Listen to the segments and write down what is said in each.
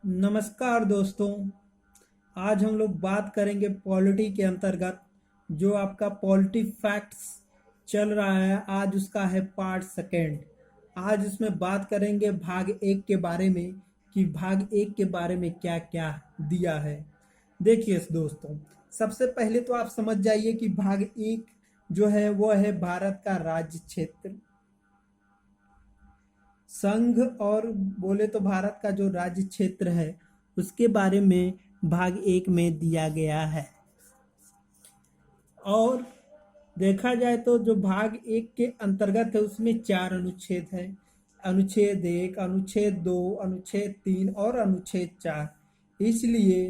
नमस्कार दोस्तों। आज हम लोग बात करेंगे पॉलिटी के अंतर्गत जो आपका पॉलिटी फैक्ट्स चल रहा है। आज उसका है पार्ट सेकेंड। आज इसमें बात करेंगे भाग एक के बारे में कि भाग एक के बारे में क्या क्या दिया है। देखिए दोस्तों, सबसे पहले तो आप समझ जाइए कि भाग एक जो है वो है भारत का राज्य क्षेत्र संघ, और बोले तो भारत का जो राज्य क्षेत्र है उसके बारे में भाग एक में दिया गया है। और देखा जाए तो जो भाग एक के अंतर्गत है उसमें 4 अनुच्छेद है। अनुच्छेद 1, अनुच्छेद 2, अनुच्छेद 3 और अनुच्छेद 4। इसलिए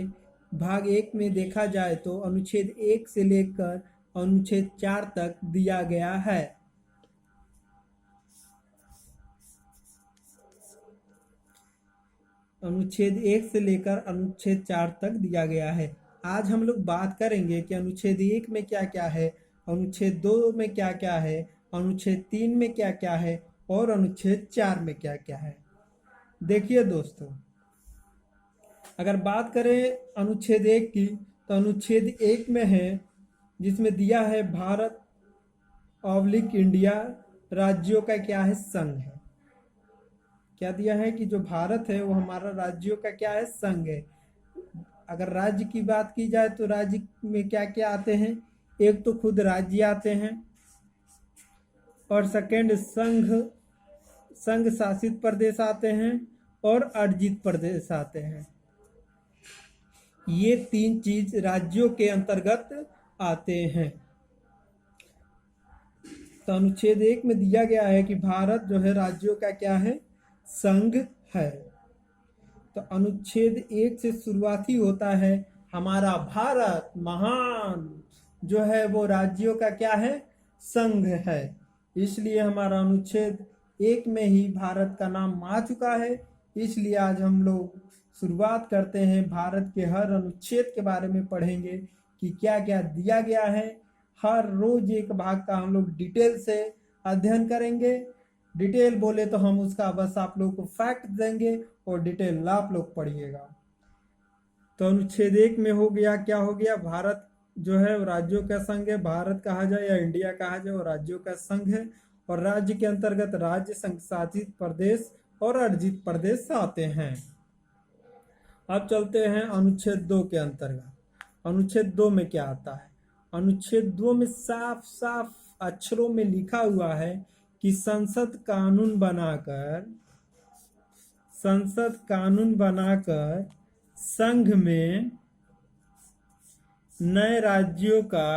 भाग एक में देखा जाए तो अनुच्छेद 1 से लेकर अनुच्छेद 4 तक दिया गया है। अनुच्छेद 1 से लेकर अनुच्छेद 4 तक दिया गया है। आज हम लोग बात करेंगे कि अनुच्छेद 1 में क्या क्या है, अनुच्छेद 2 में क्या क्या है, अनुच्छेद 3 में क्या क्या है और अनुच्छेद 4 में क्या क्या है। देखिए दोस्तों, अगर बात करें अनुच्छेद 1 की तो अनुच्छेद 1 में है जिसमें दिया है भारत ऑब्लिक इंडिया राज्यों का क्या है, संघ है। क्या दिया है कि जो भारत है वो हमारा राज्यों का क्या है, संघ है। अगर राज्य की बात की जाए तो राज्य में क्या क्या आते हैं, एक तो खुद राज्य आते हैं और सेकंड संघ शासित प्रदेश आते हैं और अर्जित प्रदेश आते हैं। ये 3 चीज राज्यों के अंतर्गत आते हैं। तो अनुच्छेद 1 में दिया गया है कि भारत जो है राज्यों का क्या है, संघ है। तो अनुच्छेद 1 से शुरुआती होता है हमारा भारत महान जो है वो राज्यों का क्या है, संघ है। इसलिए हमारा अनुच्छेद 1 में ही भारत का नाम आ चुका है। इसलिए आज हम लोग शुरुआत करते हैं, भारत के हर अनुच्छेद के बारे में पढ़ेंगे कि क्या क्या दिया गया है। हर रोज एक भाग का हम लोग डिटेल से अध्ययन करेंगे। डिटेल बोले तो हम उसका बस आप लोग को फैक्ट देंगे और डिटेल आप लोग पढ़िएगा। तो अनुच्छेद 1 में हो गया, क्या हो गया, भारत जो है राज्यों का संघ है। भारत कहा जाए या इंडिया कहा जाए वो राज्यों का संघ है। और राज्य के अंतर्गत राज्य, संघ शासित प्रदेश और अर्जित प्रदेश आते हैं। अब चलते हैं अनुच्छेद 2 के अंतर्गत। अनुच्छेद 2 में क्या आता है। अनुच्छेद 2 में साफ साफ अक्षरों में लिखा हुआ है कि संसद कानून बनाकर संघ में नए राज्यों का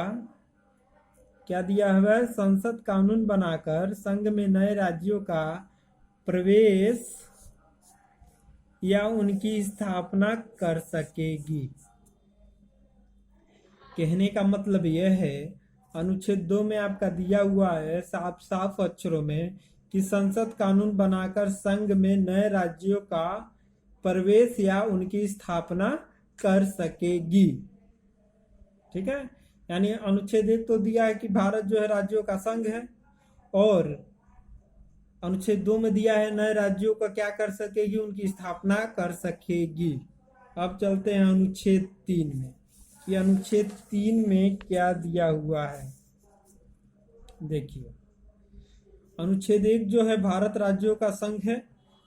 क्या दिया हुआ है, संसद कानून बनाकर संघ में नए राज्यों का प्रवेश या उनकी स्थापना कर सकेगी। कहने का मतलब यह है, अनुच्छेद 2 में आपका दिया हुआ है साफ साफ अक्षरों में कि संसद कानून बनाकर संघ में नए राज्यों का प्रवेश या उनकी स्थापना कर सकेगी। ठीक है, यानी अनुच्छेद 1 तो दिया है कि भारत जो है राज्यों का संघ है, और अनुच्छेद 2 में दिया है नए राज्यों का क्या कर सकेगी, उनकी स्थापना कर सकेगी। अब चलते हैं अनुच्छेद 3 में कि अनुच्छेद 3 में क्या दिया हुआ है। देखिए, अनुच्छेद 1 जो है भारत राज्यों का संघ है।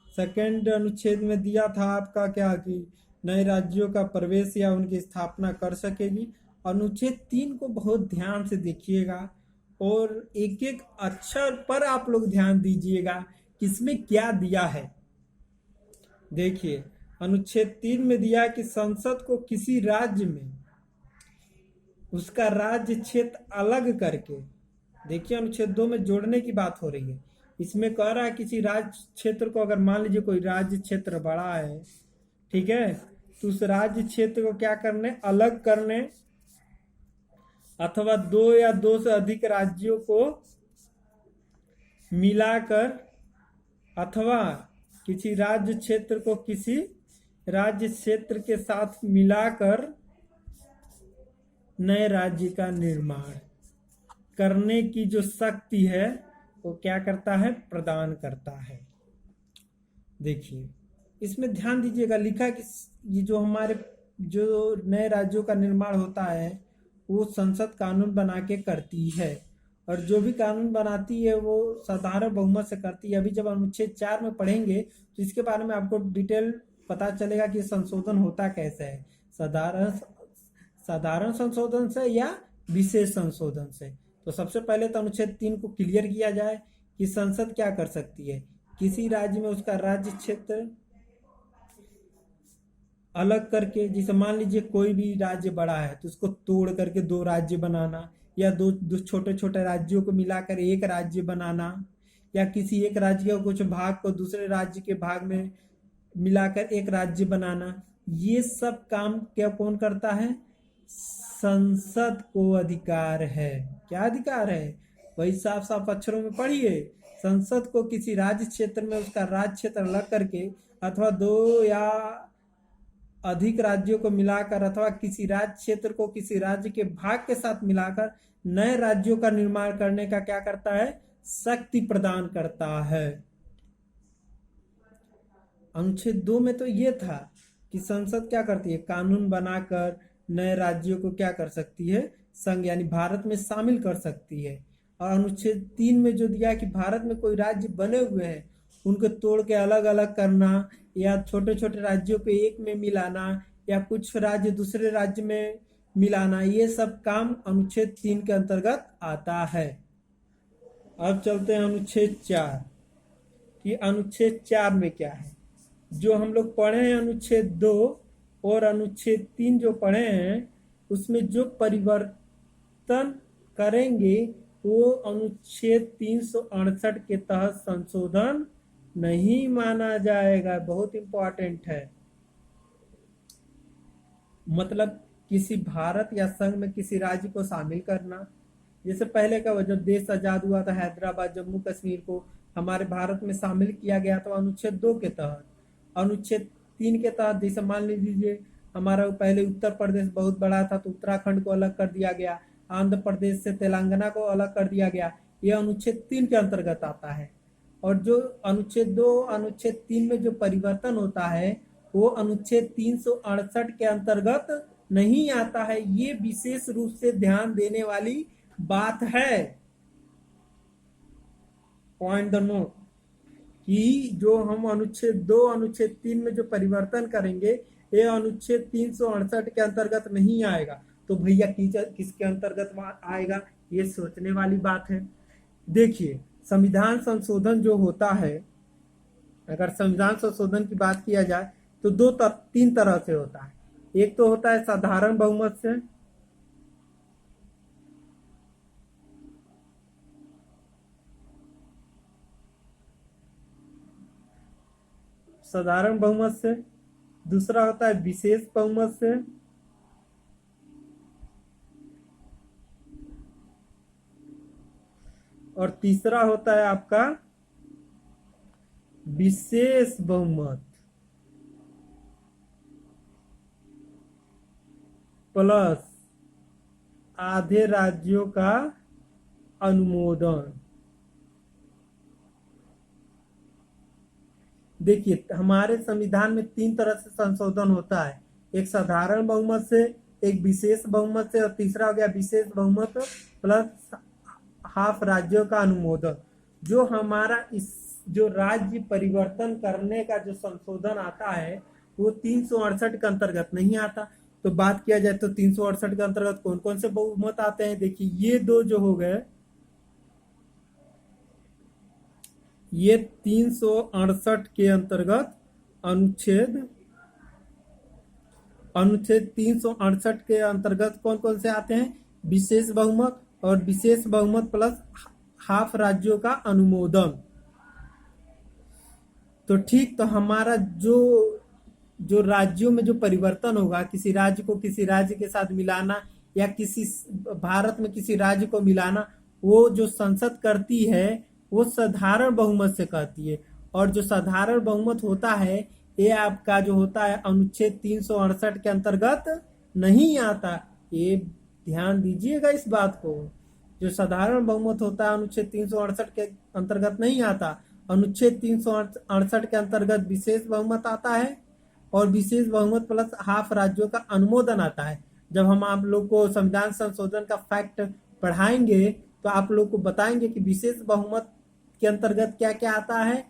सेकंड अनुच्छेद में दिया था आपका क्या कि नए राज्यों का प्रवेश या उनकी स्थापना कर सकेगी। अनुच्छेद 3 को बहुत ध्यान से देखिएगा और एक एक अक्षर पर आप लोग ध्यान दीजिएगा कि इसमें क्या दिया है। देखिए, अनुच्छेद 3 में दिया कि संसद को किसी राज्य में उसका राज्य क्षेत्र अलग करके, देखिए अनुच्छेद 2 में जोड़ने की बात हो रही है। इसमें कह रहा है किसी राज्य क्षेत्र को, अगर मान लीजिए कोई राज्य क्षेत्र बड़ा है, ठीक है, तो उस राज्य क्षेत्र को क्या करने, अलग करने, अथवा 2 या 2 से अधिक राज्यों को मिलाकर, अथवा किसी राज्य क्षेत्र को किसी राज्य क्षेत्र के साथ मिलाकर नए राज्य का निर्माण करने की जो शक्ति है वो क्या करता है, प्रदान करता है। देखिए, इसमें ध्यान दीजिएगा, लिखा है कि ये जो हमारे जो नए राज्यों का निर्माण होता है वो संसद कानून बना के करती है, और जो भी कानून बनाती है वो साधारण बहुमत से करती है। अभी जब अनुच्छेद 4 में पढ़ेंगे तो इसके बारे में आपको डिटेल पता चलेगा कि संशोधन होता कैसे है, साधारण साधारण संशोधन से या विशेष संशोधन से। तो सबसे पहले तो अनुच्छेद 3 को क्लियर किया जाए कि संसद क्या कर सकती है, किसी राज्य में उसका राज्य क्षेत्र अलग करके, जैसे मान लीजिए कोई भी राज्य बड़ा है तो उसको तोड़ करके दो राज्य बनाना, या दो छोटे छोटे राज्यों को मिलाकर एक राज्य बनाना, या किसी एक राज्य के कुछ भाग को दूसरे राज्य के भाग में मिलाकर एक राज्य बनाना, ये सब काम क्या कौन करता है? संसद को अधिकार है। क्या अधिकार है? वही साफ साफ अक्षरों में पढ़िए, संसद को किसी राज्य क्षेत्र में उसका राज्य क्षेत्र अलग करके अथवा दो या अधिक राज्यों को मिलाकर अथवा किसी राज्य क्षेत्र को किसी राज्य के भाग के साथ मिलाकर नए राज्यों का निर्माण करने का क्या करता है? शक्ति प्रदान करता है। अनुच्छेद 2 में तो ये था कि संसद क्या करती है? कानून बनाकर नए राज्यों को क्या कर सकती है? संघ यानी भारत में शामिल कर सकती है। और अनुच्छेद 3 में जो दिया है कि भारत में कोई राज्य बने हुए हैं उनको तोड़ के अलग अलग करना, या छोटे छोटे राज्यों को एक में मिलाना, या कुछ राज्य दूसरे राज्य में मिलाना, ये सब काम अनुच्छेद 3 के अंतर्गत आता है। अब चलते हैं अनुच्छेद 4 कि अनुच्छेद 4 में क्या है। जो हम लोग पढ़े हैं अनुच्छेद 2 और अनुच्छेद 3 जो पढ़े हैं उसमें जो परिवर्तन करेंगे वो अनुच्छेद 368 के तहत संशोधन नहीं माना जाएगा। बहुत इंपॉर्टेंट है। मतलब किसी भारत या संघ में किसी राज्य को शामिल करना, जैसे पहले का जब देश आजाद हुआ था हैदराबाद जम्मू कश्मीर को हमारे भारत में शामिल किया गया तो अनुच्छेद 2 के तहत। अनुच्छेद 3 के तहत जैसे मान लीजिए हमारा पहले उत्तर प्रदेश बहुत बड़ा था तो उत्तराखंड को अलग कर दिया गया, आंध्र प्रदेश से तेलंगाना को अलग कर दिया गया, यह अनुच्छेद 3 के अंतर्गत आता है। और जो अनुच्छेद 2 अनुच्छेद 3 में जो परिवर्तन होता है वो अनुच्छेद 368 के अंतर्गत नहीं आता है। ये विशेष रूप से ध्यान देने वाली बात है। पॉइंट द नोट कि जो हम अनुच्छेद 2 अनुच्छेद 3 में जो परिवर्तन करेंगे ये अनुच्छेद 368 के अंतर्गत नहीं आएगा। तो भैया किसके अंतर्गत आएगा? ये सोचने वाली बात है। देखिए, संविधान संशोधन जो होता है, अगर संविधान संशोधन की बात किया जाए तो तीन तरह से होता है। एक तो होता है साधारण बहुमत से, साधारण बहुमत से, दूसरा होता है विशेष बहुमत से, और तीसरा होता है आपका विशेष बहुमत प्लस आधे राज्यों का अनुमोदन। देखिए, हमारे संविधान में तीन तरह से संशोधन होता है, एक साधारण बहुमत से, एक विशेष बहुमत से, और तीसरा हो गया विशेष बहुमत प्लस हाफ राज्यों का अनुमोदन। जो हमारा इस जो राज्य परिवर्तन करने का जो संशोधन आता है वो 368 के अंतर्गत नहीं आता। तो बात किया जाए तो 368 के अंतर्गत कौन कौन से बहुमत आते हैं? देखिए, ये दो जो हो गए, ये 368 के अंतर्गत अनुच्छेद 368 के अंतर्गत कौन कौन से आते हैं? विशेष बहुमत और विशेष बहुमत प्लस हाफ राज्यों का अनुमोदन। तो ठीक, तो हमारा जो राज्यों में जो परिवर्तन होगा, किसी राज्य को किसी राज्य के साथ मिलाना या किसी भारत में किसी राज्य को मिलाना, वो जो संसद करती है वो साधारण बहुमत से करती है। और जो साधारण बहुमत होता है ये आपका जो होता है अनुच्छेद 368 के अंतर्गत नहीं आता। ये ध्यान दीजिएगा इस बात को, जो साधारण बहुमत होता है अनुच्छेद 368 के अंतर्गत नहीं आता, अनुच्छेद 368 के अंतर्गत विशेष बहुमत आता है और विशेष बहुमत प्लस हाफ राज्यों का अनुमोदन आता है। जब हम आप लोग को संविधान संशोधन का फैक्ट पढ़ाएंगे तो आप लोग को बताएंगे कि विशेष बहुमत के अंतर्गत क्या क्या आता है,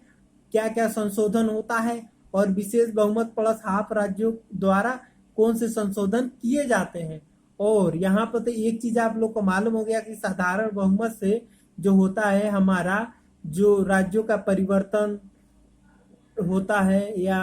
क्या क्या संशोधन होता है और विशेष बहुमत प्लस हाफ राज्यों द्वारा कौन से संशोधन किए जाते हैं। और यहाँ पर तो एक चीज आप लोग को मालूम हो गया कि साधारण बहुमत से जो होता है हमारा जो राज्यों का परिवर्तन होता है या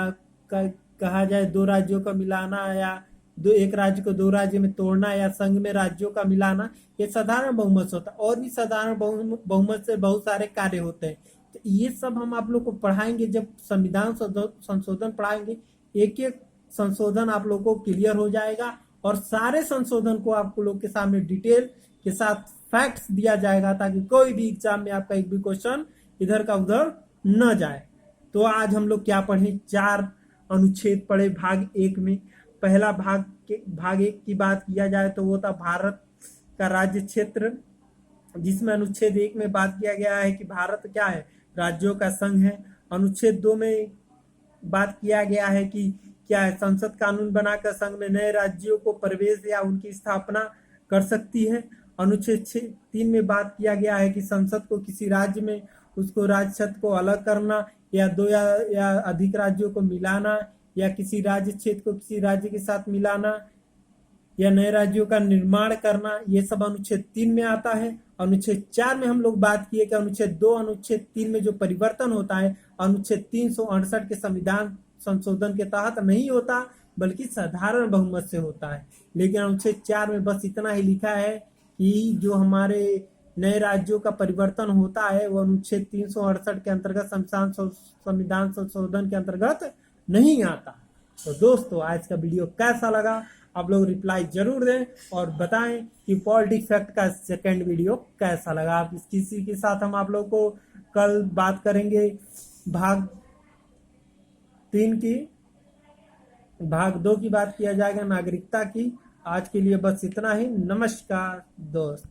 कहा जाए दो राज्यों का मिलाना या एक राज्य को दो राज्य में तोड़ना या संघ में राज्यों का मिलाना, ये साधारण बहुमत से होता है। और भी साधारण बहुमत से बहुत सारे कार्य होते हैं। तो ये सब हम आप लोग को पढ़ाएंगे जब संविधान संशोधन पढ़ाएंगे। एक एक संशोधन आप लोग को क्लियर हो जाएगा और सारे संशोधन को आप लोग के सामने डिटेल के साथ फैक्ट्स दिया जाएगा ताकि कोई भी एग्जाम में आपका एक भी क्वेश्चन इधर का उधर न जाए। तो आज हम लोग क्या पढ़े, 4 अनुच्छेद पढ़े भाग 1 में। पहला भाग 1 की बात किया जाए तो वो था भारत का राज्य क्षेत्र, जिसमें अनुच्छेद 1 में बात किया गया है कि भारत क्या है, राज्यों का संघ है। अनुच्छेद 2 में बात किया गया है कि क्या है, संसद कानून बनाकर संघ में नए राज्यों को प्रवेश या उनकी स्थापना कर सकती है। अनुच्छेद 3 में बात किया गया है कि संसद को किसी राज्य में उसको राज्य क्षेत्र को अलग करना या 2 या अधिक राज्यों को मिलाना या किसी राज्य क्षेत्र को किसी राज्य के साथ मिलाना या नए राज्यों का निर्माण करना, ये सब अनुच्छेद 3 में आता है। अनुच्छेद 4 में हम लोग बात किए कि अनुच्छेद 2 अनुच्छेद 3 में जो परिवर्तन होता है अनुच्छेद 368 के संविधान संशोधन के तहत नहीं होता बल्कि साधारण बहुमत से होता है। लेकिन अनुच्छेद 4 में बस इतना ही लिखा है कि जो हमारे नए राज्यों का परिवर्तन होता है वो अनुच्छेद 368 के अंतर्गत संविधान संशोधन के अंतर्गत नहीं आता। तो दोस्तों आज का वीडियो कैसा लगा आप लोग रिप्लाई जरूर दें और बताएं कि पॉलिटिक्स फैक्ट का सेकंड वीडियो कैसा लगा। आप किसी के साथ हम आप लोग को कल बात करेंगे भाग 3 की, भाग 2 की बात किया जाएगा नागरिकता की। आज के लिए बस इतना ही। नमस्कार दोस्त।